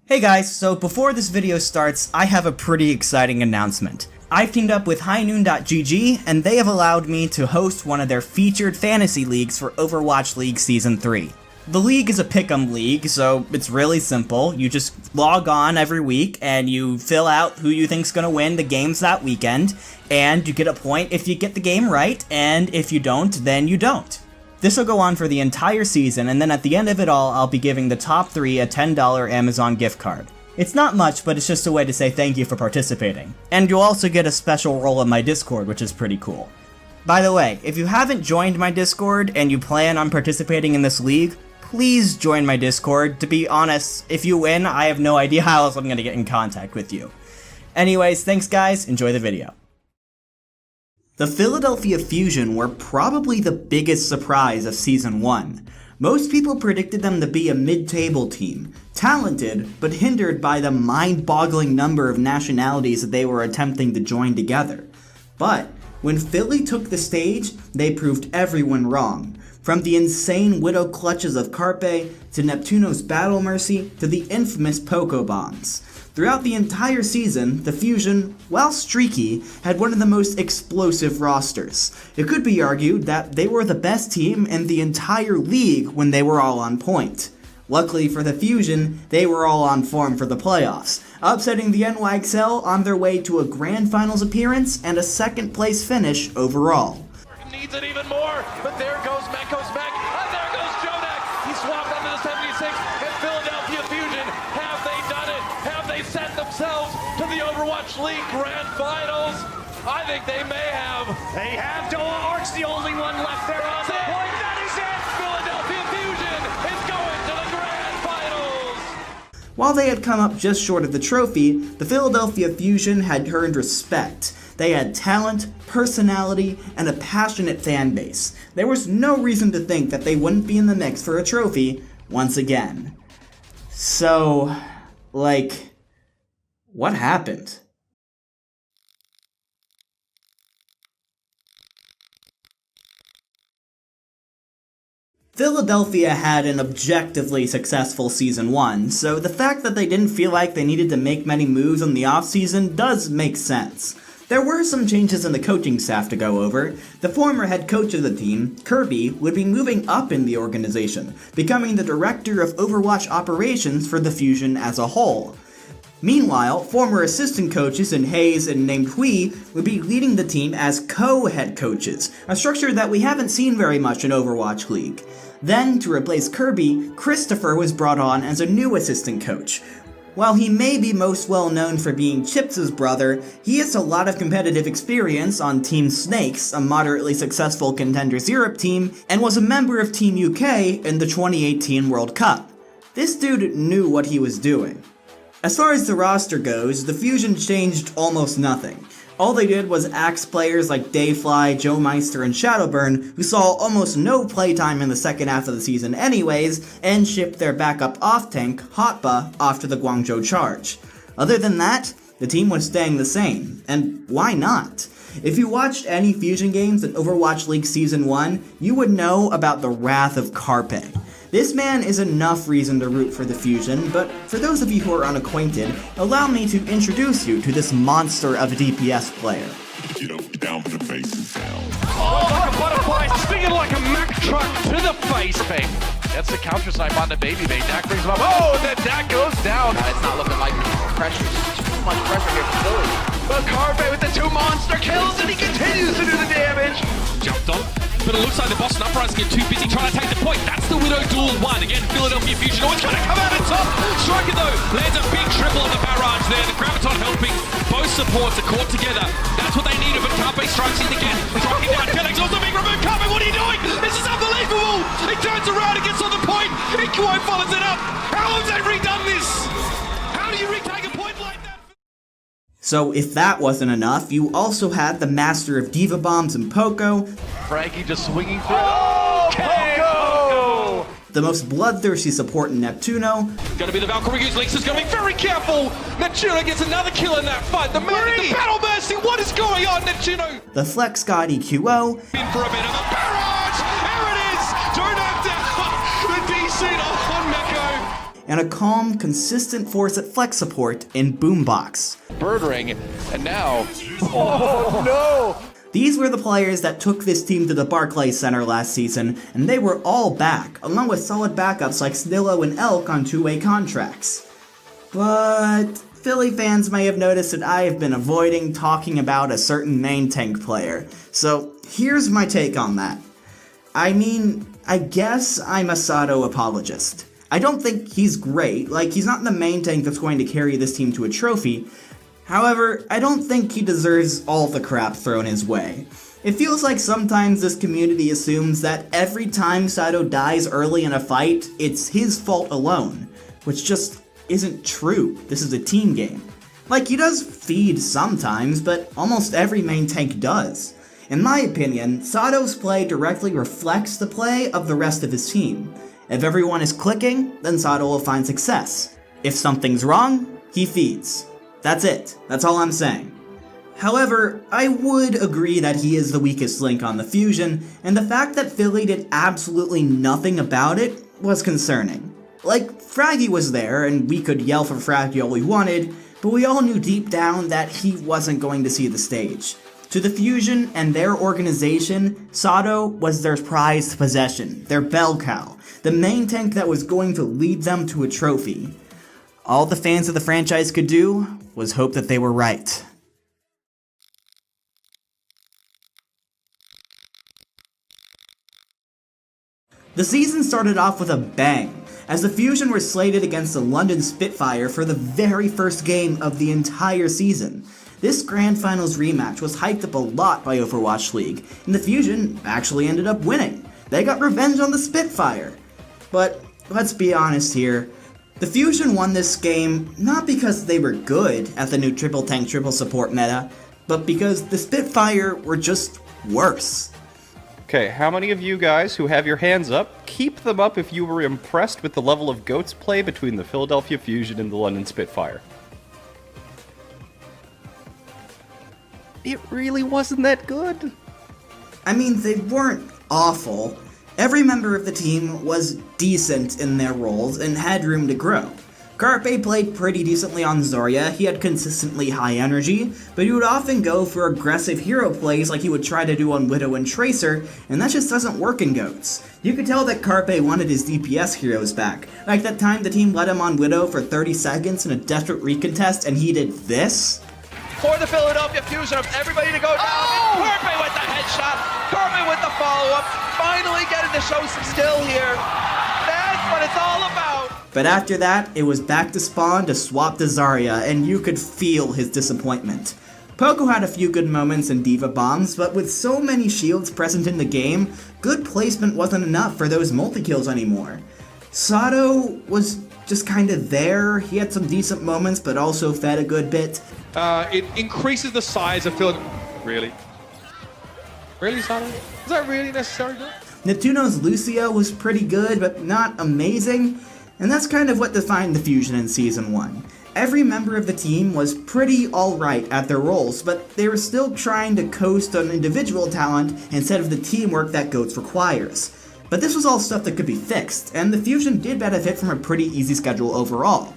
Hey guys, so before this video starts, I have a pretty exciting announcement. I've teamed up with highnoon.gg, and they have allowed me to host one of their featured fantasy leagues for Overwatch League Season 3. The league is a PICKEM league, so it's really simple. You just log on every week, and you fill out who you think's gonna win the games that weekend, and you get a point if you get the game right, and if you don't, then you don't. This will go on for the entire season, and then at the end of it all, I'll be giving the top 3 a $10 Amazon gift card. It's not much, but it's just a way to say thank you for participating. And you'll also get a special role in my Discord, which is pretty cool. By the way, if you haven't joined my Discord and you plan on participating in this league, please join my Discord. To be honest, if you win, I have no idea how else I'm going to get in contact with you. Anyways, thanks guys, enjoy the video. The Philadelphia Fusion were probably the biggest surprise of Season 1. Most people predicted them to be a mid-table team, talented, but hindered by the mind-boggling number of nationalities that they were attempting to join together. But when Philly took the stage, they proved everyone wrong. From the insane widow clutches of Carpe, to Neptunos Battle Mercy, to the infamous Poko bombs. Throughout the entire season, the Fusion, while streaky, had one of the most explosive rosters. It could be argued that they were the best team in the entire league when they were all on point. Luckily for the Fusion, they were all on form for the playoffs, upsetting the NYXL on their way to a Grand Finals appearance and a second place finish overall. Needs it even more, but there goes Mac, and there goes Jonak. He swapped under the 76, and Philadelphia Fusion, have they done it? Have they set themselves to the Overwatch League Grand Finals? I think they may have. They have. Doa Ark's the only one left there on the point. That is it. Philadelphia Fusion is going to the Grand Finals. While they had come up just short of the trophy, the Philadelphia Fusion had earned respect. They had talent, personality, and a passionate fan base. There was no reason to think that they wouldn't be in the mix for a trophy once again. So, what happened? Philadelphia had an objectively successful Season 1, so the fact that they didn't feel like they needed to make many moves in the offseason does make sense. There were some changes in the coaching staff to go over. The former head coach of the team, Carpe, would be moving up in the organization, becoming the director of Overwatch operations for the Fusion as a whole. Meanwhile, former assistant coaches in Hayes and named Hui would be leading the team as co-head coaches, a structure that we haven't seen very much in Overwatch League. Then, to replace Carpe, Christopher was brought on as a new assistant coach. While he may be most well known for being Chips' brother, he has a lot of competitive experience on Team Snakes, a moderately successful Contenders Europe team, and was a member of Team UK in the 2018 World Cup. This dude knew what he was doing. As far as the roster goes, the Fusion changed almost nothing. All they did was axe players like Dayfly, Joe Meister, and Shadowburn, who saw almost no playtime in the second half of the season anyways, and shipped their backup off-tank, Hotba, off to the Guangzhou Charge. Other than that, the team was staying the same, and why not? If you watched any Fusion games in Overwatch League Season 1, you would know about the wrath of Carpe. This man is enough reason to root for the Fusion, but for those of you who are unacquainted, allow me to introduce you to this monster of a DPS player. Get up, down for the face and down. Oh, like a butterfly, stinging like a Mack truck to the face, babe. That's the counter snipe on the baby, babe. Dak brings him up. Oh, then Dak goes down. It's not looking like pressure. Too much pressure here for Philly. But Carpe with the 2 monster kills, and he continues to do the damage. Jumped on, but it looks like the Boston Uprising get too busy trying to take the point. That's the Widow Duel 1. Again, Philadelphia Fusion always trying to come out on top. Striker though, lands a big triple on the barrage there. The Graviton helping. Both supports are caught together. That's what they needed, but Carpe strikes in again. Striking down, Kellex also being removed. Carpe, what are you doing? This is unbelievable. He turns around and gets on the point. Inquo follows it up. How have they redone this? How do you retake a point like that? So if that wasn't enough, you also had the master of Diva Bombs and Poko, Frankie just swinging through. Oh, Poko! the most bloodthirsty support in Neptuno, Gonna be the Valkyrie use. Lynx is gonna be very careful. Neptuno gets another kill in that fight. The Battle Mercy, what is going on, Neptuno? the Flex God EQO, In for a bit of a barrage. There it is. Jonak down. The DC on Meko. and a calm, consistent force at flex support in Boombox. Birdring, and now, These were the players that took this team to the Barclays Center last season, and they were all back, along with solid backups like Snillo and Elk on two-way contracts. But Philly fans may have noticed that I have been avoiding talking about a certain main tank player, so here's my take on that. I mean, I guess I'm a Sato apologist. I don't think he's great, like he's not the main tank that's going to carry this team to a trophy. However, I don't think he deserves all the crap thrown his way. It feels like sometimes this community assumes that every time Sato dies early in a fight, it's his fault alone, which just isn't true. This is a team game. Like, he does feed sometimes, but almost every main tank does. In my opinion, Sato's play directly reflects the play of the rest of his team. If everyone is clicking, then Sato will find success. If something's wrong, he feeds. That's it. That's all I'm saying. However, I would agree that he is the weakest link on the Fusion, and the fact that Philly did absolutely nothing about it was concerning. Like, Fraggy was there, and we could yell for Fraggy all we wanted, but we all knew deep down that he wasn't going to see the stage. To the Fusion and their organization, Sato was their prized possession, their bell cow, the main tank that was going to lead them to a trophy. All the fans of the franchise could do was hope that they were right. The season started off with a bang, as the Fusion were slated against the London Spitfire for the very first game of the entire season. This Grand Finals rematch was hyped up a lot by Overwatch League, and the Fusion actually ended up winning. They got revenge on the Spitfire. But let's be honest here, the Fusion won this game not because they were good at the new triple tank triple support meta, but because the Spitfire were just worse. Okay, how many of you guys who have your hands up, keep them up if you were impressed with the level of GOATS play between the Philadelphia Fusion and the London Spitfire? It really wasn't that good. I mean, they weren't awful. Every member of the team was decent in their roles and had room to grow. Carpe played pretty decently on Zarya, he had consistently high energy, but he would often go for aggressive hero plays like he would try to do on Widow and Tracer, and that just doesn't work in GOATS. You could tell that Carpe wanted his DPS heroes back, like that time the team let him on Widow for 30 seconds in a desperate recontest and he did this. For the Philadelphia Fusion, of everybody to go down. Carpe with the headshot. Carpe with the follow-up. Finally getting to show some skill here. That's what it's all about. But after that, it was back to Spawn to swap to Zarya, and you could feel his disappointment. Poko had a few good moments in Diva Bombs, but with so many shields present in the game, good placement wasn't enough for those multi-kills anymore. Sato was just kinda there, he had some decent moments, but also fed a good bit. It increases the size of Phil. Really? Really, Sato? Is that really necessary? Neptunos Lucio was pretty good, but not amazing, and that's kind of what defined the Fusion in Season 1. Every member of the team was pretty alright at their roles, but they were still trying to coast on individual talent instead of the teamwork that GOATS requires. But this was all stuff that could be fixed, and the Fusion did benefit from a pretty easy schedule overall.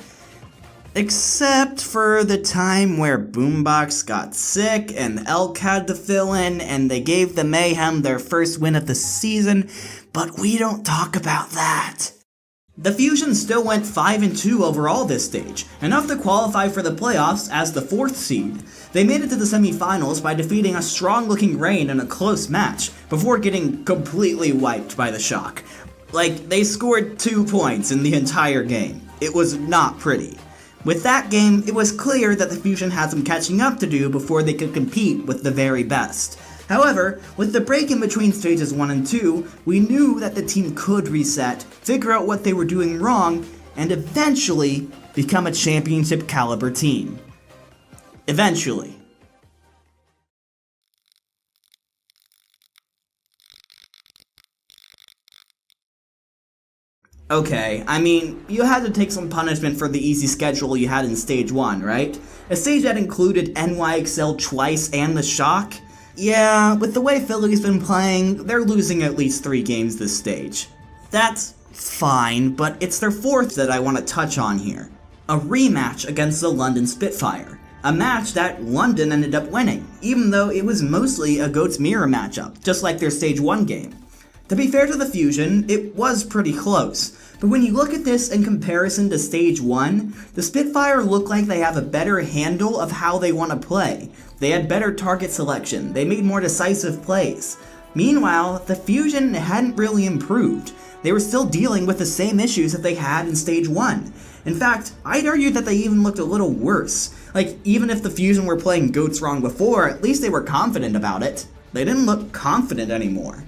Except for the time where Boombox got sick and Elk had to fill in and they gave the Mayhem their first win of the season, but we don't talk about that. The Fusion still went 5-2 overall this stage, enough to qualify for the playoffs as the 4th seed. They made it to the semifinals by defeating a strong-looking Reign in a close match, before getting completely wiped by the Shock. Like, they scored 2 points in the entire game. It was not pretty. With that game, it was clear that the Fusion had some catching up to do before they could compete with the very best. However, with the break in between stages 1 and 2, we knew that the team could reset, figure out what they were doing wrong, and eventually become a championship caliber team. Eventually. Okay, I mean, you had to take some punishment for the easy schedule you had in Stage 1, right? A stage that included NYXL twice and the Shock? Yeah, with the way Philly's been playing, they're losing at least 3 games this stage. That's fine, but it's their fourth that I want to touch on here. A rematch against the London Spitfire. A match that London ended up winning, even though it was mostly a Goats mirror matchup, just like their Stage 1 game. To be fair to the Fusion, it was pretty close, but when you look at this in comparison to Stage 1, the Spitfire look like they have a better handle of how they want to play. They had better target selection, they made more decisive plays. Meanwhile, the Fusion hadn't really improved. They were still dealing with the same issues that they had in Stage 1. In fact, I'd argue that they even looked a little worse. Like, even if the Fusion were playing Goats wrong before, at least they were confident about it. They didn't look confident anymore.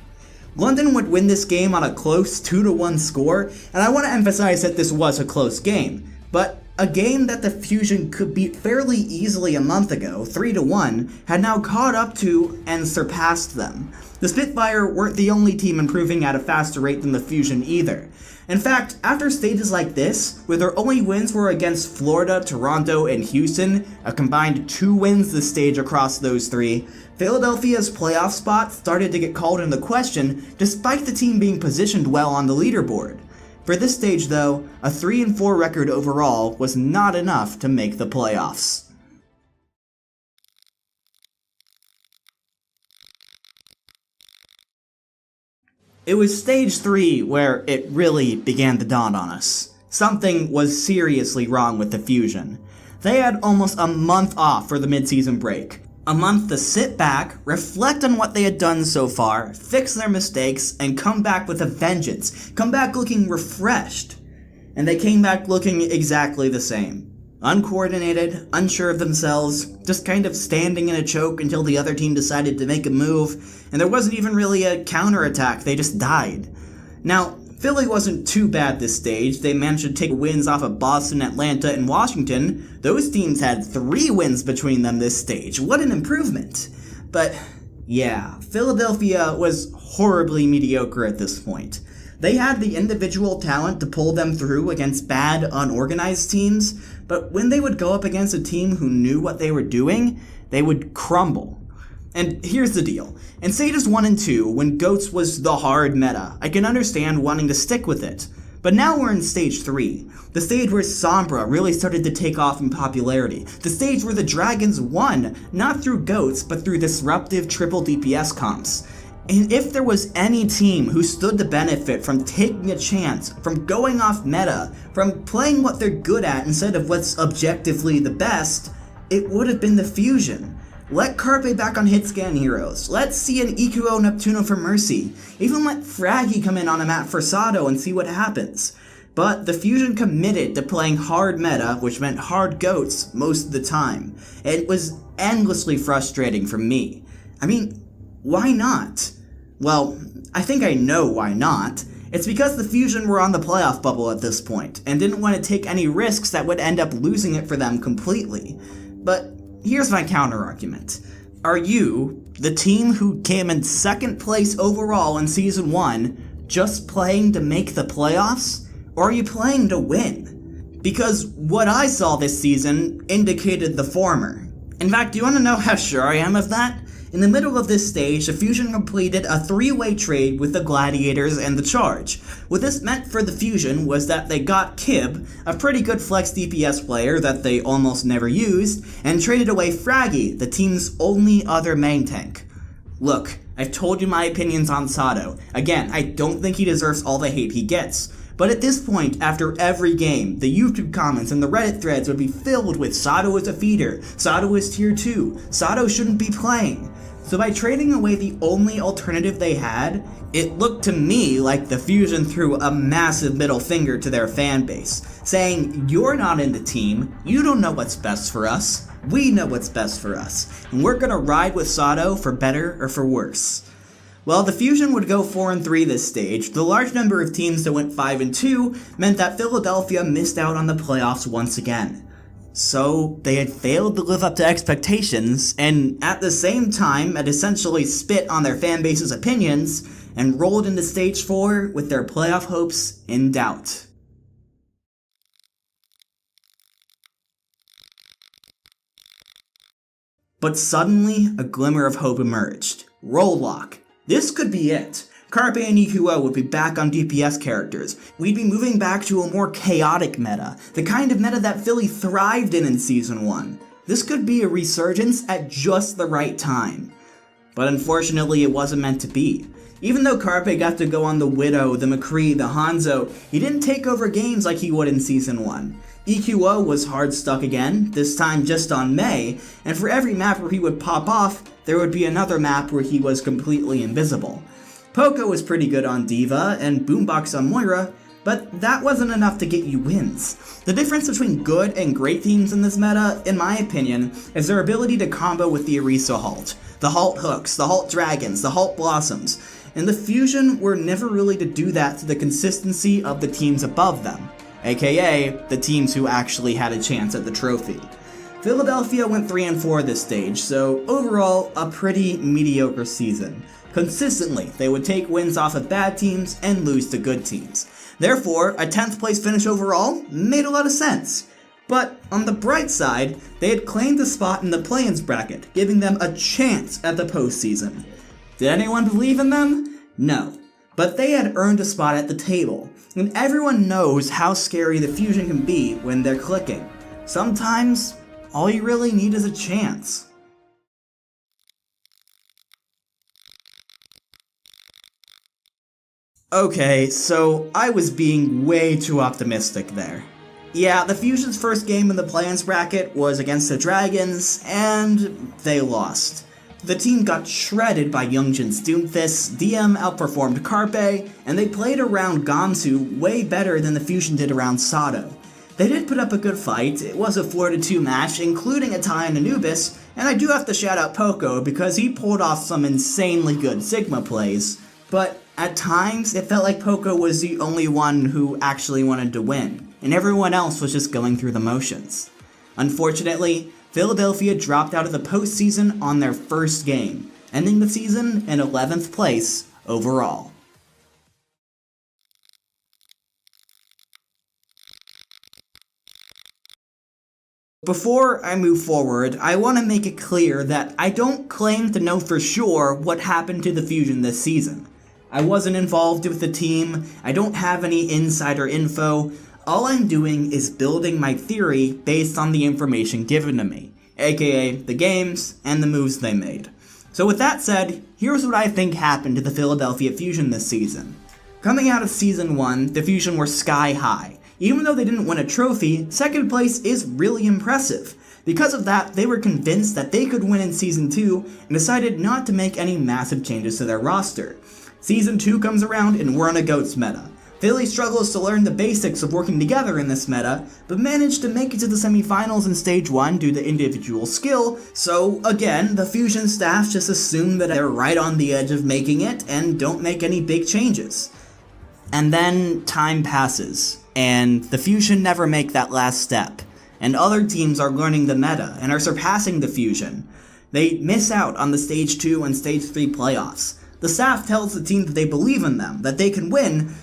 London would win this game on a close 2-1 score, and I want to emphasize that this was a close game. But a game that the Fusion could beat fairly easily a month ago, 3-1, had now caught up to and surpassed them. The Spitfire weren't the only team improving at a faster rate than the Fusion either. In fact, after stages like this, where their only wins were against Florida, Toronto, and Houston, a combined 2 wins this stage across those 3, Philadelphia's playoff spot started to get called into question despite the team being positioned well on the leaderboard. For this stage though, a 3-4 record overall was not enough to make the playoffs. It was stage 3 where it really began to dawn on us. Something was seriously wrong with the Fusion. They had almost a month off for the mid-season break. A month to sit back, reflect on what they had done so far, fix their mistakes, and come back with a vengeance. Come back looking refreshed. And they came back looking exactly the same. Uncoordinated, unsure of themselves, just kind of standing in a choke until the other team decided to make a move, and there wasn't even really a counterattack, they just died. Now, Philly wasn't too bad this stage. They managed to take wins off of Boston, Atlanta, and Washington. Those teams had 3 wins between them this stage. What an improvement. But yeah, Philadelphia was horribly mediocre at this point. They had the individual talent to pull them through against bad, unorganized teams, but when they would go up against a team who knew what they were doing, they would crumble. And here's the deal. In stages 1 and 2, when Goats was the hard meta, I can understand wanting to stick with it. But now we're in stage 3, the stage where Sombra really started to take off in popularity, the stage where the Dragons won, not through Goats, but through disruptive triple DPS comps. And if there was any team who stood to benefit from taking a chance, from going off meta, from playing what they're good at instead of what's objectively the best, it would have been the Fusion. Let Carpe back on hitscan heroes. Let's see an EQO Neptuno for Mercy. Even let Fraggy come in on a map for Sado and see what happens. But the Fusion committed to playing hard meta, which meant hard Goats, most of the time. It was endlessly frustrating for me. I mean, why not? Well, I think I know why not. It's because the Fusion were on the playoff bubble at this point, and didn't want to take any risks that would end up losing it for them completely. But here's my counter-argument. Are you, the team who came in 2nd place overall in Season 1, just playing to make the playoffs? Or are you playing to win? Because what I saw this season indicated the former. In fact, do you want to know how sure I am of that? In the middle of this stage, the Fusion completed a 3-way trade with the Gladiators and the Charge. What this meant for the Fusion was that they got Kib, a pretty good flex DPS player that they almost never used, and traded away Fraggy, the team's only other main tank. Look, I've told you my opinions on Sado. Again, I don't think he deserves all the hate he gets. But at this point, after every game, the YouTube comments and the Reddit threads would be filled with Sado is a feeder, Sado is tier 2, Sado shouldn't be playing. So by trading away the only alternative they had, it looked to me like the Fusion threw a massive middle finger to their fan base, saying, you're not in the team, you don't know what's best for us, we know what's best for us, and we're gonna ride with Sado for better or for worse. Well, the Fusion would go 4-3 this stage. The large number of teams that went 5-2 meant that Philadelphia missed out on the playoffs once again. So, they had failed to live up to expectations, and at the same time had essentially spit on their fanbase's opinions, and rolled into stage 4 with their playoff hopes in doubt. But suddenly, a glimmer of hope emerged. Roll lock. This could be it. Carpe and EQO would be back on DPS characters. We'd be moving back to a more chaotic meta, the kind of meta that Philly thrived in Season 1. This could be a resurgence at just the right time. But unfortunately, it wasn't meant to be. Even though Carpe got to go on the Widow, the McCree, the Hanzo, he didn't take over games like he would in Season 1. EQO was hard stuck again, this time just on Mei, and for every map where he would pop off, there would be another map where he was completely invisible. Poko was pretty good on Diva and Boombox on Moira, but that wasn't enough to get you wins. The difference between good and great teams in this meta, in my opinion, is their ability to combo with the Orisa Halt, the Halt Hooks, the Halt Dragons, the Halt Blossoms, and the Fusion were never really to do that to the consistency of the teams above them, aka the teams who actually had a chance at the trophy. Philadelphia went 3-4 this stage, so overall, a pretty mediocre season. Consistently, they would take wins off of bad teams and lose to good teams. Therefore, a 10th place finish overall made a lot of sense. But on the bright side, they had claimed a spot in the play-ins bracket, giving them a chance at the postseason. Did anyone believe in them? No. But they had earned a spot at the table, and everyone knows how scary the Fusion can be when they're clicking. Sometimes, all you really need is a chance. Okay, so I was being way too optimistic there. Yeah, the Fusion's first game in the play-ins bracket was against the Dragons, and they lost. The team got shredded by Youngjin's Doomfist, DM outperformed Carpe, and they played around Gamsu way better than the Fusion did around Sato. They did put up a good fight. It was a 4-2 match, including a tie in Anubis, and I do have to shout out Poko because he pulled off some insanely good Sigma plays, but at times it felt like Poko was the only one who actually wanted to win, and everyone else was just going through the motions. Unfortunately, Philadelphia dropped out of the postseason on their first game, ending the season in 11th place overall. Before I move forward, I want to make it clear that I don't claim to know for sure what happened to the Fusion this season. I wasn't involved with the team, I don't have any insider info. All I'm doing is building my theory based on the information given to me, aka the games and the moves they made. So with that said, here's what I think happened to the Philadelphia Fusion this season. Coming out of Season 1, the Fusion were sky high. Even though they didn't win a trophy, second place is really impressive. Because of that, they were convinced that they could win in Season 2 and decided not to make any massive changes to their roster. Season 2 comes around and we're on a GOATS meta. Philly struggles to learn the basics of working together in this meta, but managed to make it to the semifinals in Stage 1 due to individual skill, so again, the Fusion staff just assume that they're right on the edge of making it and don't make any big changes. And then time passes, and the Fusion never make that last step, and other teams are learning the meta and are surpassing the Fusion. They miss out on the Stage 2 and Stage 3 playoffs. The staff tells the team that they believe in them, that they can win,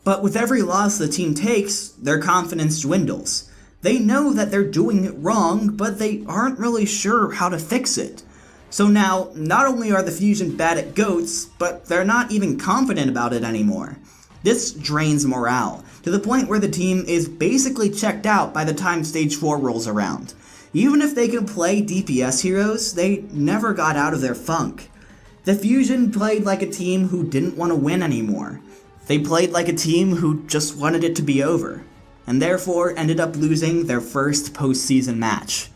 but with every loss the team takes, their confidence dwindles. They know that they're doing it wrong, but they aren't really sure how to fix it. So now, not only are the Fusion bad at GOATS, but they're not even confident about it anymore. This drains morale, to the point where the team is basically checked out by the time Stage 4 rolls around. Even if they could play DPS heroes, they never got out of their funk. The Fusion played like a team who didn't want to win anymore. They played like a team who just wanted it to be over, and therefore ended up losing their first postseason match.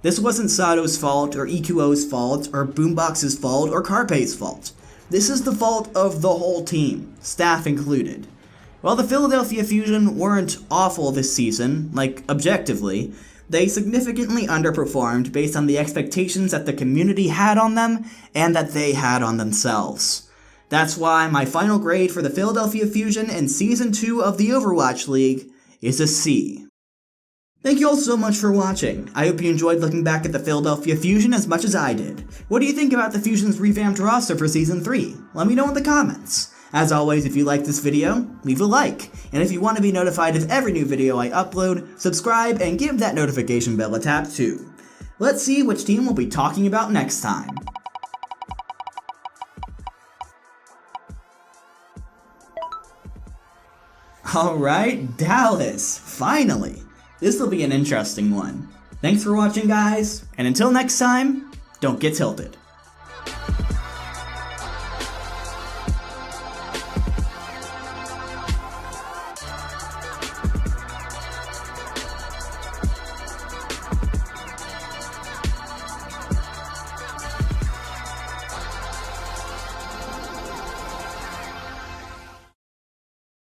This wasn't Sato's fault, or EQO's fault, or Boombox's fault, or Carpe's fault. This is the fault of the whole team, staff included. While the Philadelphia Fusion weren't awful this season, like objectively, they significantly underperformed based on the expectations that the community had on them and that they had on themselves. That's why my final grade for the Philadelphia Fusion in Season 2 of the Overwatch League is a C. Thank you all so much for watching. I hope you enjoyed looking back at the Philadelphia Fusion as much as I did. What do you think about the Fusion's revamped roster for Season 3? Let me know in the comments. As always, if you liked this video, leave a like. And if you want to be notified of every new video I upload, subscribe and give that notification bell a tap too. Let's see which team we'll be talking about next time. Alright, Dallas, finally. This will be an interesting one. Thanks for watching, guys, and until next time, don't get tilted.